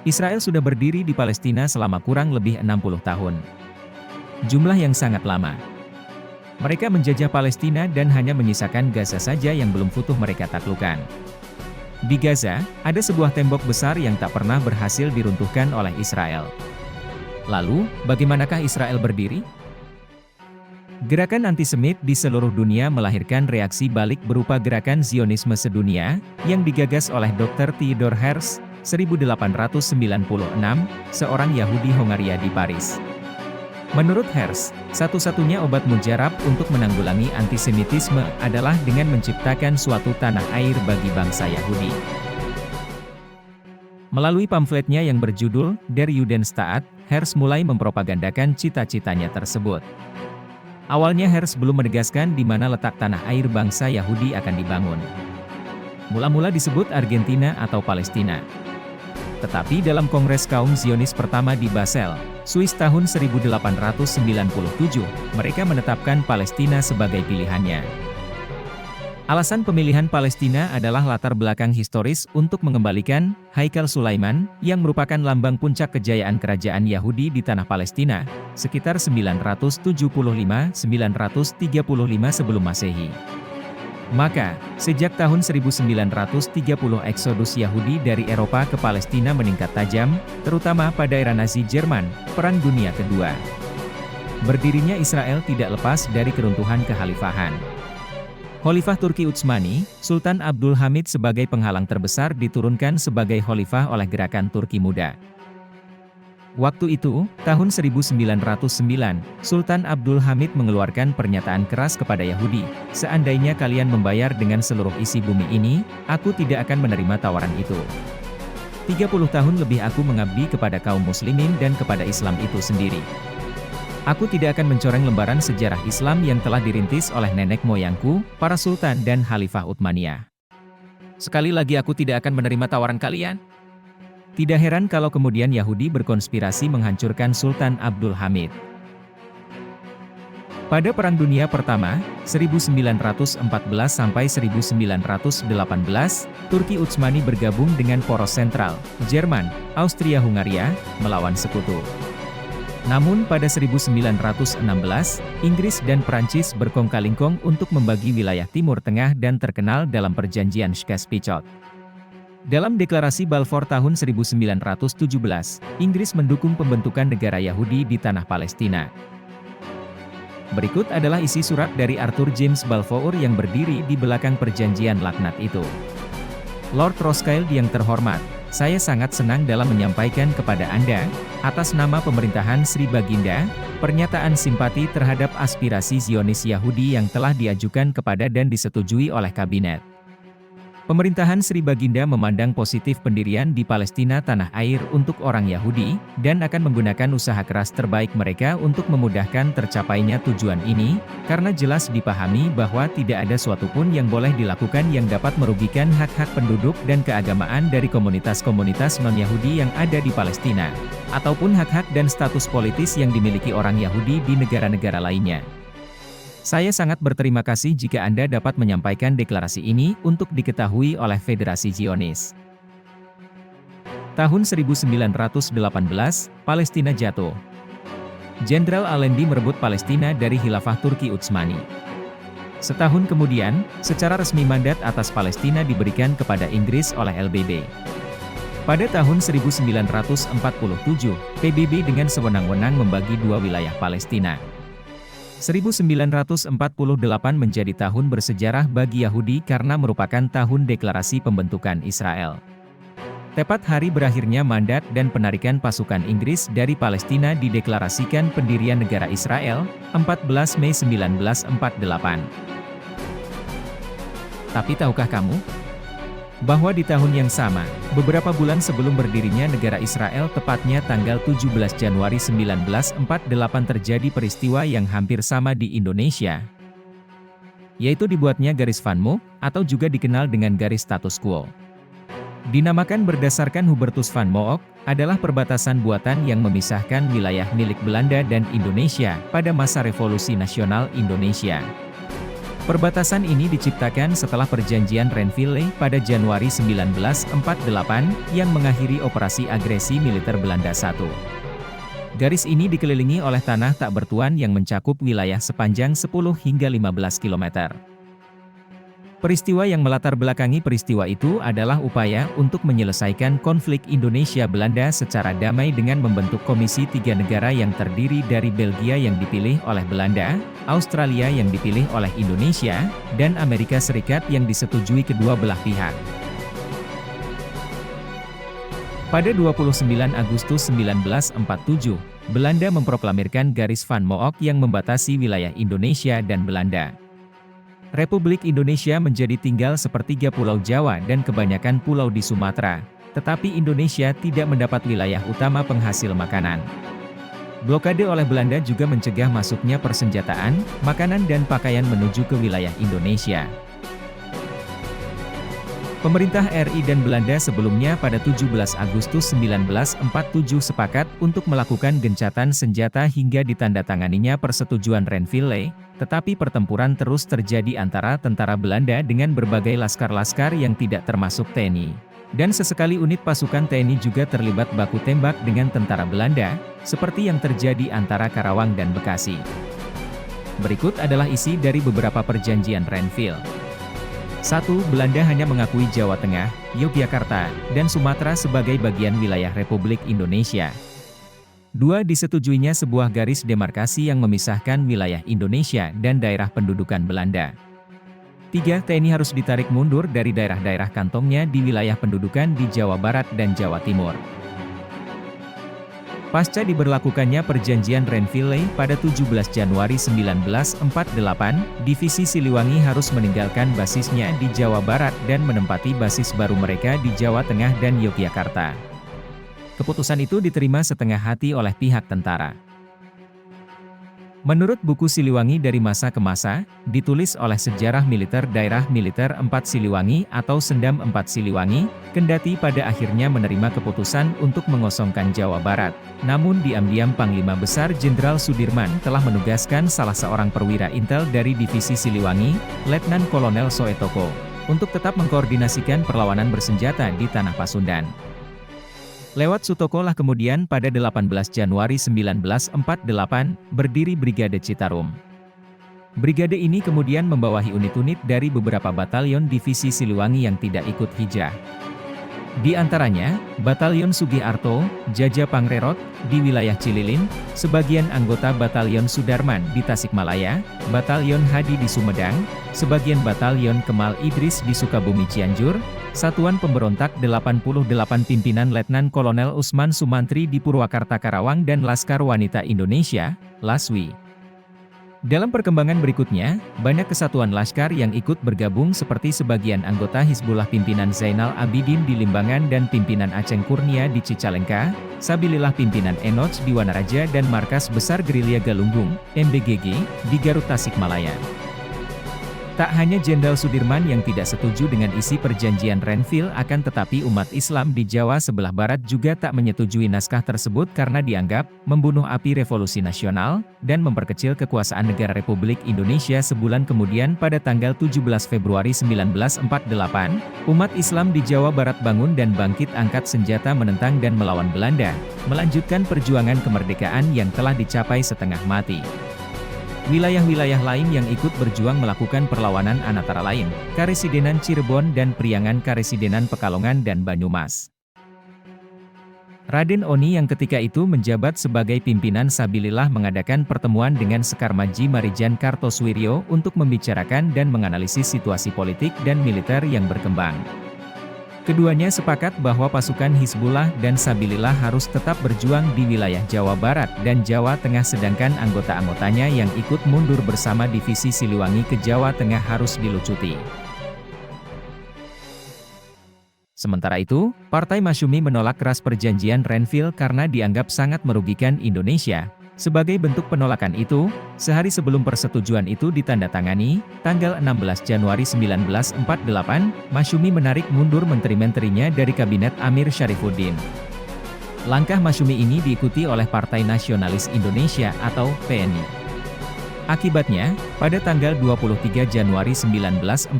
Israel sudah berdiri di Palestina selama kurang lebih 60 tahun. Jumlah yang sangat lama. Mereka menjajah Palestina dan hanya menyisakan Gaza saja yang belum futuh mereka taklukkan. Di Gaza, ada sebuah tembok besar yang tak pernah berhasil diruntuhkan oleh Israel. Lalu, bagaimanakah Israel berdiri? Gerakan antisemit di seluruh dunia melahirkan reaksi balik berupa gerakan Zionisme sedunia, yang digagas oleh Dr. Theodor Herzl, 1896, seorang Yahudi Hongaria di Paris. Menurut Herzl, satu-satunya obat mujarab untuk menanggulangi antisemitisme adalah dengan menciptakan suatu tanah air bagi bangsa Yahudi. Melalui pamfletnya yang berjudul Der Judenstaat, Herzl mulai mempropagandakan cita-citanya tersebut. Awalnya Herzl belum menegaskan di mana letak tanah air bangsa Yahudi akan dibangun. Mula-mula disebut Argentina atau Palestina. Tetapi dalam Kongres Kaum Zionis pertama di Basel, Swiss tahun 1897, mereka menetapkan Palestina sebagai pilihannya. Alasan pemilihan Palestina adalah latar belakang historis untuk mengembalikan Haikal Sulaiman, yang merupakan lambang puncak kejayaan kerajaan Yahudi di tanah Palestina, sekitar 975-935 sebelum Masehi. Maka, sejak tahun 1930 eksodus Yahudi dari Eropa ke Palestina meningkat tajam, terutama pada era Nazi Jerman, Perang Dunia Kedua. Berdirinya Israel tidak lepas dari keruntuhan kekhalifahan. Khalifah Turki Utsmani, Sultan Abdul Hamid sebagai penghalang terbesar diturunkan sebagai khalifah oleh Gerakan Turki Muda. Waktu itu, tahun 1909, Sultan Abdul Hamid mengeluarkan pernyataan keras kepada Yahudi, "Seandainya kalian membayar dengan seluruh isi bumi ini, aku tidak akan menerima tawaran itu. 30 tahun lebih aku mengabdi kepada kaum muslimin dan kepada Islam itu sendiri. Aku tidak akan mencoreng lembaran sejarah Islam yang telah dirintis oleh nenek moyangku, para sultan dan Khalifah Utsmaniyah. Sekali lagi aku tidak akan menerima tawaran kalian." Tidak heran kalau kemudian Yahudi berkonspirasi menghancurkan Sultan Abdul Hamid. Pada Perang Dunia Pertama, 1914–1918, Turki Utsmani bergabung dengan poros sentral, Jerman, Austria-Hungaria, melawan sekutu. Namun pada 1916, Inggris dan Prancis berkongkal-lingkong untuk membagi wilayah Timur Tengah dan terkenal dalam perjanjian Sykes-Picot. Dalam deklarasi Balfour tahun 1917, Inggris mendukung pembentukan negara Yahudi di tanah Palestina. Berikut adalah isi surat dari Arthur James Balfour yang berdiri di belakang perjanjian laknat itu. Lord Rothschild yang terhormat, saya sangat senang dalam menyampaikan kepada Anda, atas nama pemerintahan Sri Baginda, pernyataan simpati terhadap aspirasi Zionis Yahudi yang telah diajukan kepada dan disetujui oleh Kabinet. Pemerintahan Sri Baginda memandang positif pendirian di Palestina tanah air untuk orang Yahudi, dan akan menggunakan usaha keras terbaik mereka untuk memudahkan tercapainya tujuan ini, karena jelas dipahami bahwa tidak ada suatu pun yang boleh dilakukan yang dapat merugikan hak-hak penduduk dan keagamaan dari komunitas-komunitas non-Yahudi yang ada di Palestina, ataupun hak-hak dan status politis yang dimiliki orang Yahudi di negara-negara lainnya. Saya sangat berterima kasih jika Anda dapat menyampaikan deklarasi ini untuk diketahui oleh Federasi Zionis. Tahun 1918, Palestina jatuh. Jenderal Allenby merebut Palestina dari Khilafah Turki Utsmani. Setahun kemudian, secara resmi mandat atas Palestina diberikan kepada Inggris oleh LBB. Pada tahun 1947, PBB dengan sewenang-wenang membagi dua wilayah Palestina. 1948 menjadi tahun bersejarah bagi Yahudi karena merupakan tahun deklarasi pembentukan Israel. Tepat hari berakhirnya mandat dan penarikan pasukan Inggris dari Palestina dideklarasikan pendirian negara Israel, 14 Mei 1948. Tapi tahukah kamu bahwa di tahun yang sama, beberapa bulan sebelum berdirinya negara Israel tepatnya tanggal 17 Januari 1948 terjadi peristiwa yang hampir sama di Indonesia, yaitu dibuatnya garis Van Mook, atau juga dikenal dengan garis status quo. Dinamakan berdasarkan Hubertus van Mook, adalah perbatasan buatan yang memisahkan wilayah milik Belanda dan Indonesia pada masa Revolusi Nasional Indonesia. Perbatasan ini diciptakan setelah perjanjian Renville pada Januari 1948 yang mengakhiri operasi agresi militer Belanda I. Garis ini dikelilingi oleh tanah tak bertuan yang mencakup wilayah sepanjang 10 hingga 15 km. Peristiwa yang melatar belakangi peristiwa itu adalah upaya untuk menyelesaikan konflik Indonesia-Belanda secara damai dengan membentuk Komisi Tiga Negara yang terdiri dari Belgia yang dipilih oleh Belanda, Australia yang dipilih oleh Indonesia, dan Amerika Serikat yang disetujui kedua belah pihak. Pada 29 Agustus 1947, Belanda memproklamirkan garis Van Mook yang membatasi wilayah Indonesia dan Belanda. Republik Indonesia menjadi tinggal sepertiga Pulau Jawa dan kebanyakan pulau di Sumatera, tetapi Indonesia tidak mendapat wilayah utama penghasil makanan. Blokade oleh Belanda juga mencegah masuknya persenjataan, makanan dan pakaian menuju ke wilayah Indonesia. Pemerintah RI dan Belanda sebelumnya pada 17 Agustus 1947 sepakat untuk melakukan gencatan senjata hingga ditandatanganinya persetujuan Renville, tetapi pertempuran terus terjadi antara tentara Belanda dengan berbagai laskar-laskar yang tidak termasuk TNI. Dan sesekali unit pasukan TNI juga terlibat baku tembak dengan tentara Belanda, seperti yang terjadi antara Karawang dan Bekasi. Berikut adalah isi dari beberapa perjanjian Renville. 1. Belanda hanya mengakui Jawa Tengah, Yogyakarta, dan Sumatera sebagai bagian wilayah Republik Indonesia. 2. Disetujuinya sebuah garis demarkasi yang memisahkan wilayah Indonesia dan daerah pendudukan Belanda. 3. TNI harus ditarik mundur dari daerah-daerah kantongnya di wilayah pendudukan di Jawa Barat dan Jawa Timur. Pasca diberlakukannya perjanjian Renville pada 17 Januari 1948, Divisi Siliwangi harus meninggalkan basisnya di Jawa Barat dan menempati basis baru mereka di Jawa Tengah dan Yogyakarta. Keputusan itu diterima setengah hati oleh pihak tentara. Menurut buku Siliwangi dari masa ke masa, ditulis oleh Sejarah Militer Daerah Militer 4 Siliwangi atau Sendam 4 Siliwangi, kendati pada akhirnya menerima keputusan untuk mengosongkan Jawa Barat. Namun diam-diam Panglima Besar Jenderal Sudirman telah menugaskan salah seorang perwira intel dari Divisi Siliwangi, Letnan Kolonel Soetoko, untuk tetap mengkoordinasikan perlawanan bersenjata di Tanah Pasundan. Lewat Sutoko lah kemudian pada 18 Januari 1948, berdiri Brigade Citarum. Brigade ini kemudian membawahi unit-unit dari beberapa batalion Divisi Siliwangi yang tidak ikut hijrah. Di antaranya, Batalion Sugiarto, Jaja Pangrerot, di wilayah Cililin, sebagian anggota Batalion Sudarman di Tasikmalaya, Batalion Hadi di Sumedang, sebagian Batalion Kemal Idris di Sukabumi Cianjur, Satuan Pemberontak 88 pimpinan Letnan Kolonel Usman Sumantri di Purwakarta Karawang dan Laskar Wanita Indonesia, LASWI. Dalam perkembangan berikutnya, banyak kesatuan laskar yang ikut bergabung seperti sebagian anggota Hizbullah pimpinan Zainal Abidin di Limbangan dan pimpinan Aceng Kurnia di Cicalengka, Sabilillah pimpinan Enoch di Wanaraja dan Markas Besar Gerilya Galunggung, MBGG, di Garut Tasikmalaya. Tak hanya Jenderal Sudirman yang tidak setuju dengan isi perjanjian Renville akan tetapi umat Islam di Jawa sebelah barat juga tak menyetujui naskah tersebut karena dianggap membunuh api revolusi nasional dan memperkecil kekuasaan negara Republik Indonesia. Sebulan kemudian pada tanggal 17 Februari 1948, umat Islam di Jawa Barat bangun dan bangkit angkat senjata menentang dan melawan Belanda, melanjutkan perjuangan kemerdekaan yang telah dicapai setengah mati. Wilayah-wilayah lain yang ikut berjuang melakukan perlawanan antara lain, Karesidenan Cirebon dan Priangan Karesidenan Pekalongan dan Banyumas. Raden Oni yang ketika itu menjabat sebagai pimpinan Sabilillah mengadakan pertemuan dengan Sekar Maji Marijan Kartosoewiryo untuk membicarakan dan menganalisis situasi politik dan militer yang berkembang. Keduanya sepakat bahwa pasukan Hizbullah dan Sabilillah harus tetap berjuang di wilayah Jawa Barat dan Jawa Tengah sedangkan anggota-anggotanya yang ikut mundur bersama Divisi Siliwangi ke Jawa Tengah harus dilucuti. Sementara itu, Partai Masyumi menolak keras perjanjian Renville karena dianggap sangat merugikan Indonesia. Sebagai bentuk penolakan itu, sehari sebelum persetujuan itu ditandatangani, tanggal 16 Januari 1948, Masyumi menarik mundur menteri-menterinya dari Kabinet Amir Syarifuddin. Langkah Masyumi ini diikuti oleh Partai Nasionalis Indonesia atau PNI. Akibatnya, pada tanggal 23 Januari 1948,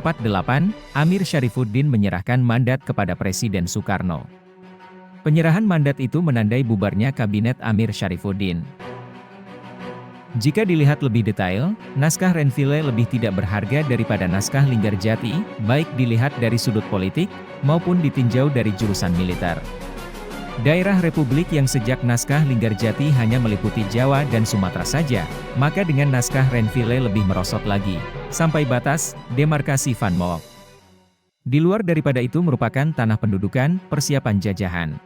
Amir Syarifuddin menyerahkan mandat kepada Presiden Soekarno. Penyerahan mandat itu menandai bubarnya Kabinet Amir Syarifuddin. Jika dilihat lebih detail, naskah Renville lebih tidak berharga daripada naskah Linggarjati, baik dilihat dari sudut politik, maupun ditinjau dari jurusan militer. Daerah Republik yang sejak naskah Linggarjati hanya meliputi Jawa dan Sumatera saja, maka dengan naskah Renville lebih merosot lagi, sampai batas demarkasi Van Mook. Di luar daripada itu merupakan tanah pendudukan, persiapan jajahan.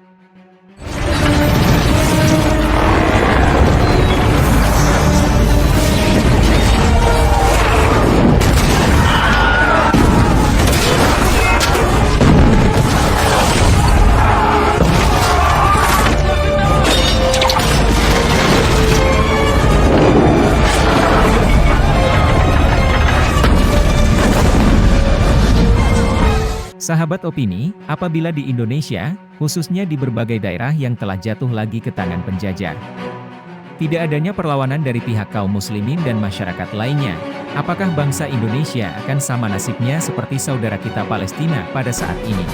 Sahabat opini, apabila di Indonesia, khususnya di berbagai daerah yang telah jatuh lagi ke tangan penjajah, tidak adanya perlawanan dari pihak kaum muslimin dan masyarakat lainnya, apakah bangsa Indonesia akan sama nasibnya seperti saudara kita Palestina pada saat ini?